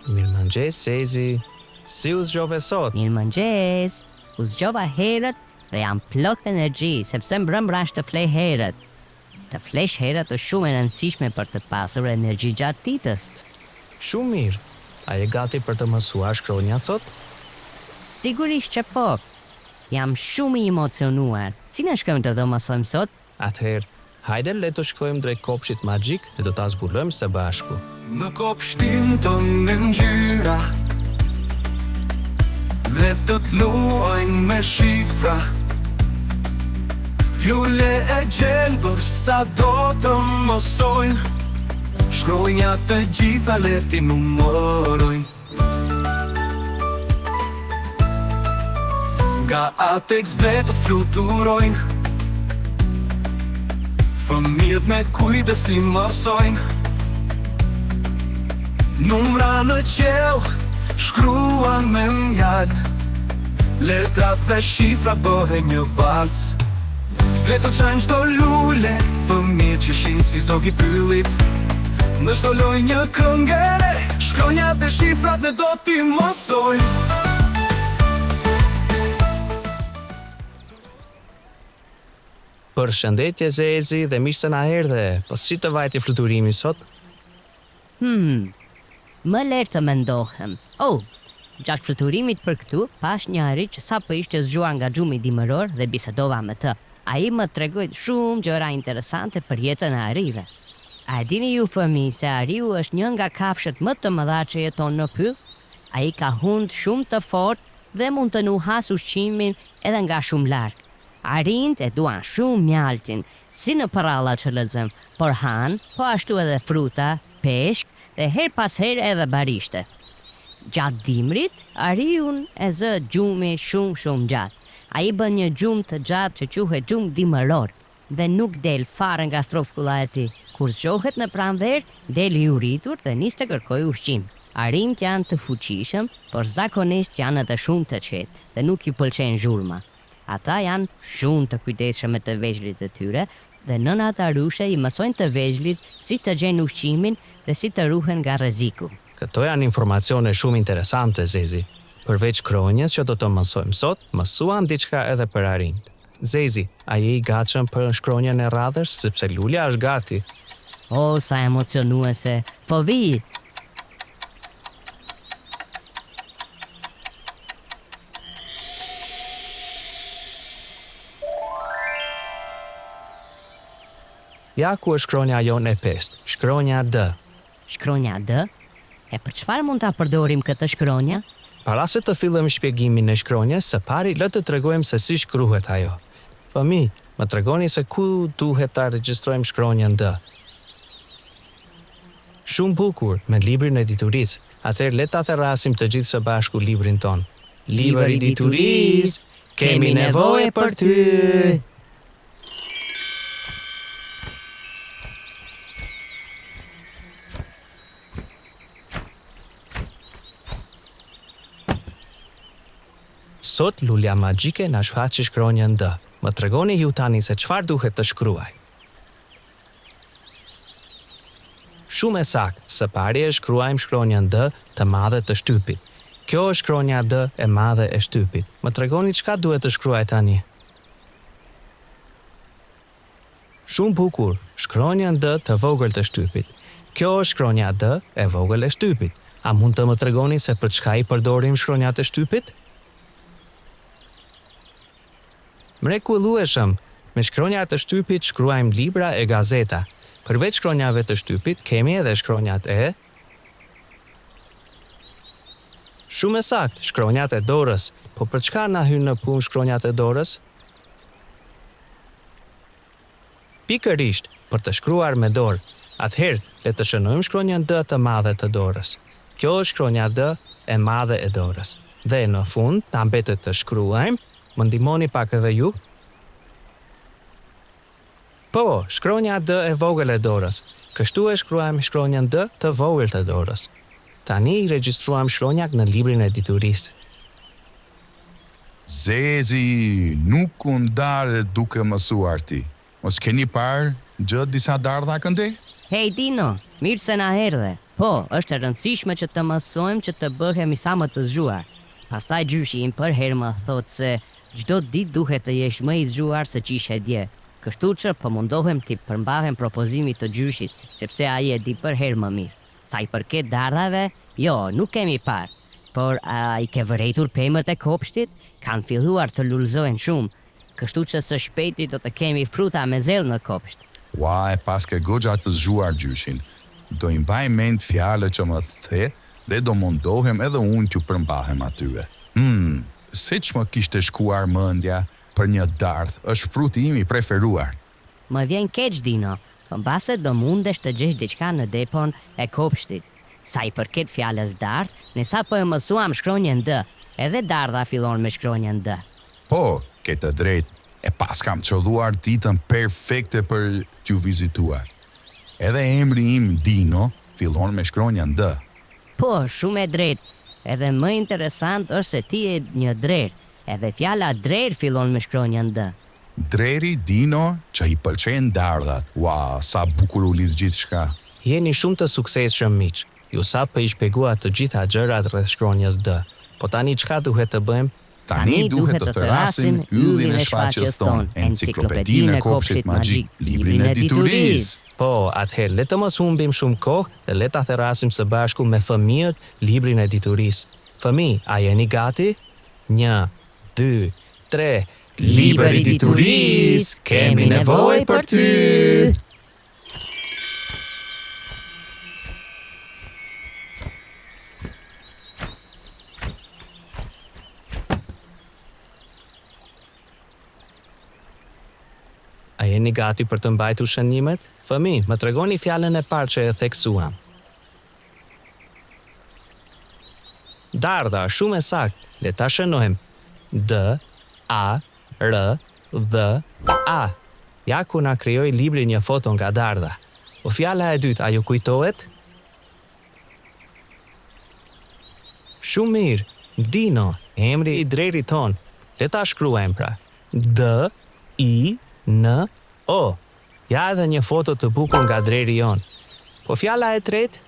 Mirëmëngjes, Zezi. Si u zgjove sot? Mirëmëngjes. U zgjova herët dhe jam plot energji, sepse mbrëmra është të flej herët. Të flesh herët është shumë e rëndësishme për të pasur energji gjatë ditës. Shumë mirë. A je gati për të mësuar shkronjat sot? Sigurisht që po. Jam shumë i emocionuar. Cilën shkronjë do mësojmë sot? Atëherë, hajde le të shkojmë drejt kopshtit magjik dhe do ta zbulojmë së bashku. Në kopshtin tonë në ngjyra dhe të luajnë me shifra. Lule e gjelbër sa do të mësojnë, shkronjat të gjitha le ti numërojnë. Nga Atex bletët fluturojnë, fëmijët me kujdes i mësojnë. Numra në qell shkruan me mjalt, letrat dhe shifrat bëhen një vals. Le të qajnë qdo lule, fëmijët që shinë si zogi pyllit. Në çdo lojë një këngëre, shkronjat dhe shifrat dhe do t'i mësojnë. Përshëndetje Zezi dhe mirë se na erdhe. Po si të vajti fluturimi sot? Më lërë të mendohem. Gjatë fluturimit për këtu, pash njëri që sa për ishte zgjuar nga gjumi dimëror dhe bisedova me të. Ai më tregoi shumë gjëra interesante për jetën e arive. A e dini ju fëmijë se ariu është një nga kafshët më të mëdha që jeton në pyll? Ai ka hund shumë të fortë dhe mund të nuhas ushqimin edhe nga shumë larg. Arinjt e duan shumë mjaltin, si në paralla që lexojmë, por han, po ashtu edhe fruta, peshk dhe her pas her edhe barishte. Gjatë dimrit, ariun e zë gjumi shumë gjatë. Ai bën një gjumë të gjatë që quhet gjumë dimëror dhe nuk del fare nga strofkulla e tij. Kur zgjohet në pranverë, del i uritur dhe nis të kërkojë ushqim. Arinjt janë të fuqishëm, por zakonisht janë edhe shumë të qetë dhe nuk i pëlqejnë zhurma. Ata janë shumë të kujdesshëm me të vegjëlit e tyre dhe nënat arushe i mësojnë të vegjëlit si të gjejnë ushqimin dhe si të ruhen nga rreziku. Këto janë informacione shumë interesante, Zezi. Përveç shkronjës që do të mësojmë sot, mësuam diçka edhe për arinjt. Zezi, a je i gatshëm për shkronjën e radhës, sepse Lulja është gati? Sa emocionuese. Po vi. Ja ku është shkronja jonë e pestë, shkronja D. Shkronja D? E për çfarë mund ta përdorim këtë shkronjë? Para se të fillojmë shpjegimin e shkronjës, së pari le të tregojmë se si shkruhet ajo. Fëmijë, më tregoni se ku duhet ta regjistrojmë shkronjën D. Shumë bukur, me librin e diturisë. Atëherë le ta therasim të gjithë së bashku librin ton. Libri i diturisë, kemi nevojë për ty. Sot Lulja magjike na shfaqi shkronjën D. Më tregoni ju tani se çfarë duhet të shkruaj. Shumë e saktë, së pari e shkruajmë shkronjën D të madhe të shtypit. Kjo është shkronja D e madhe e shtypit. Më tregoni çka duhet të shkruaj tani. Shumë bukur, shkronjën D të vogël të shtypit. Kjo është shkronja D e vogël e shtypit. A mund të më tregoni se për çka i përdorim shkronjat e shtypit? Mrekullueshëm, me shkronjat të shtypit shkruajmë libra e gazeta. Përveç shkronjave të shtypit, kemi edhe shkronjat e... Shumë e saktë, shkronjat e dorës. Po për çka na hyn në punë shkronjat e dorës? Pikërisht, për të shkruar me dorë. Atëherë, le të shënojmë shkronjën D të madhe të dorës. Kjo është shkronja D e madhe e dorës. Dhe në fund, na mbetet të shkruajmë. Më ndihmoni pak edhe ju? Po, shkronja D e vogël e dorës. Kështu e shkruajmë shkronjën D të vogël të dorës. Tani i regjistruam shkronjat në librin e diturisë. Zezi, nuk u ndare duke mësuar ti. Mos keni parë gjë disa dardha këndej? Hej Dino, mirë se na erdhe. Po, është e rëndësishme që të mësojmë që të bëhemi sa më të zgjuar. Pastaj gjyshi im për herë më thotë se çdo ditë duhet të jesh më i zgjuar se ç'ishe dje. Kështu që po mundohem t'i përmbahem propozimit të gjyshit, sepse ai e di për herë më mirë. Sa i përket dardhave, jo, nuk kemi parë, por a i ke vërejtur pemët e kopshtit? Kanë filluar të lullzojnë shumë, kështu që së shpejti do të kemi fruta me zellë në kopsht. Ua, e pas ke goxha të zgjuar gjyshin. Do i mbaj mend fjalët që më the dhe do mundohem edhe unë t'ju përmbahem atyre. Si që më kishte shkuar mendja për një dardh, është fruti im i preferuar. Më vjen keq, Dino, po mbase do mundesh të gjesh diçka në depon e kopshtit. Sa i përket fjalës dardh, ne sapo e mësuam shkronjën D, edhe dardha fillon me shkronjën D. Po, ke të drejtë, e pas kam qëlluar ditën perfekte për t'ju vizituar. Edhe emri im Dino fillon me shkronjën D. Po, shumë e drejtë. Edhe më interesant është se ti e një drer, edhe fjala drer fillon me shkronjën D. Dreri Dino që i pëlqejnë dardhat. Ua, sa bukur u lidh gjithçka. Jeni shumë të suksesshëm miq. Ju sapo i shpjegua të gjitha gjërat rreth shkronjës D. Po tani çka duhet të bëjmë? Tani duhet të tërasim yllin e shfaqjes tonë, enciklopedinë e kopshtit magjik, librin e diturisë. Po, atëherë le të mos humbim shumë kohë dhe le ta therasim së bashku me fëmijët librin e diturisë. Fëmijë, a jeni gati? 1, 2, 3. Libri i diturisë, kemi nevojë për ty. A jeni gati për të mbajtur shënimet? Fëmijë, më tregoni fjalën e parë që e theksuam. Dardha, shumë e saktë. Le ta shënojmë. D, A, R, D, A. Ja ku na krijoi libri një foto nga dardha. Po fjala e dytë, a ju kujtohet? Shumë mirë. Dino, emri i drerit ton. Le ta shkruajmë pra. D, I, N, O. Ja edhe një foto të bukur nga dreri jon. Po fjala e tretë?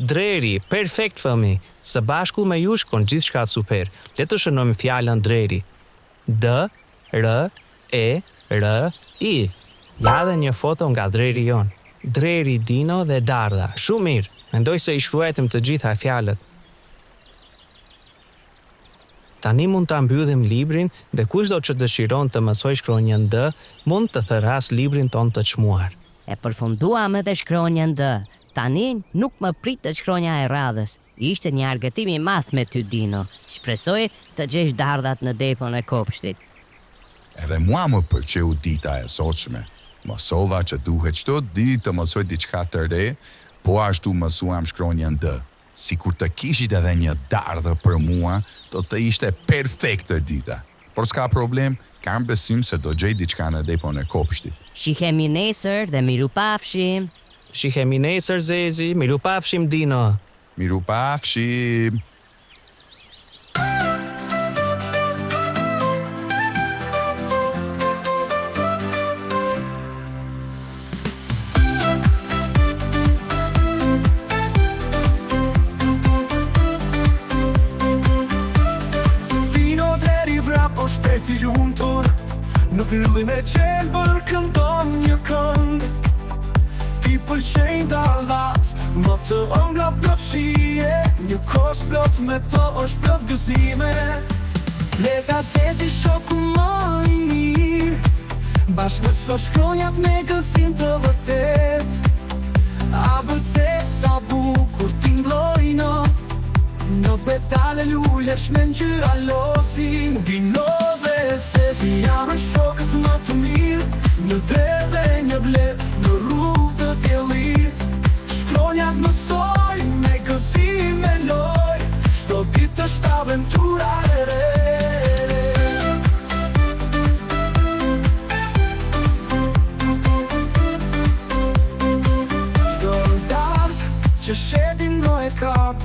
Dreri, perfekt fëmi. Së bashku me ju shkon gjithçka super. Le të shënojmë fjalën dreri. D, R, E, R, I. Ja edhe një foto nga dreri jon. Dreri, Dino dhe dardha. Shumë mirë. Mendoj se i shkruajtëm të gjitha fjalët. Tani mund ta mbyllim librin dhe kushdo që dëshiron të mësoj shkronjën D, mund të thëras librin ton të çmuar. E përfunduam edhe shkronjën D. Tani nuk më pritet shkronja e radhës. Ishte një argëtim i madh me ty, Dino. Shpresoj të gjesh dardhat në depon e kopshtit. Edhe mua më pëlqeu dita e sotshme. Mësova që duhet çdo ditë të mësoj diçka të re, po ashtu mësuam shkronjën D. Sikur të kishit edhe një dardhë për mua, do të ishte perfekte dita. Por s'ka problem, kam besim se do gjej diçka në depon e kopshtit. Shihemi nesër dhe mirupafshim. Shihemi nesër Zezi, mirupafshim Dino. Mirupafshim. O shteti lumtur, në yllin e qelbër këndon një kënd. I pëlqejnë dardhat, më të ënga plot shije, një kos plot me to është plot gëzime. Leta Zezi shoku më i mirë, bashkë me so shkronjat me gëzim të vërtet. ABC sa bukur t'inglojnë, në petale lullesh me ngjyra losin. Dino dhe Zezi janë shokët më të mirë, një dre dhe një blet në rrugë të diellit. Shkronjat mësoj me gëzim me loj, çdo ditë është aventura e re. Çdo dardhë që shedin në e kap,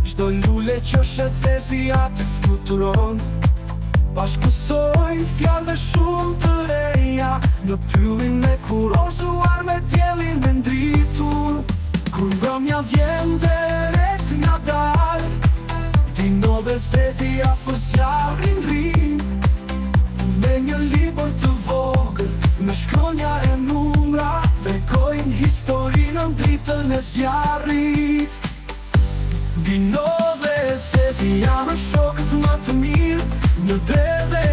çdo lule që Zezi atë fluturon, bashkë mësojnë fjallë shumë të reja, Në pyllin e kurozuar me djelin e ndritur. Kur mbrëmja vjen deret nga dal, dino dhe zezi afër zjarrin rin. Me një libër të vogël, me shkronja e numra, bekojnë historinë ndritën e zjarrit. Dino dhe zezi janë shokët më të mirë, në dre dhe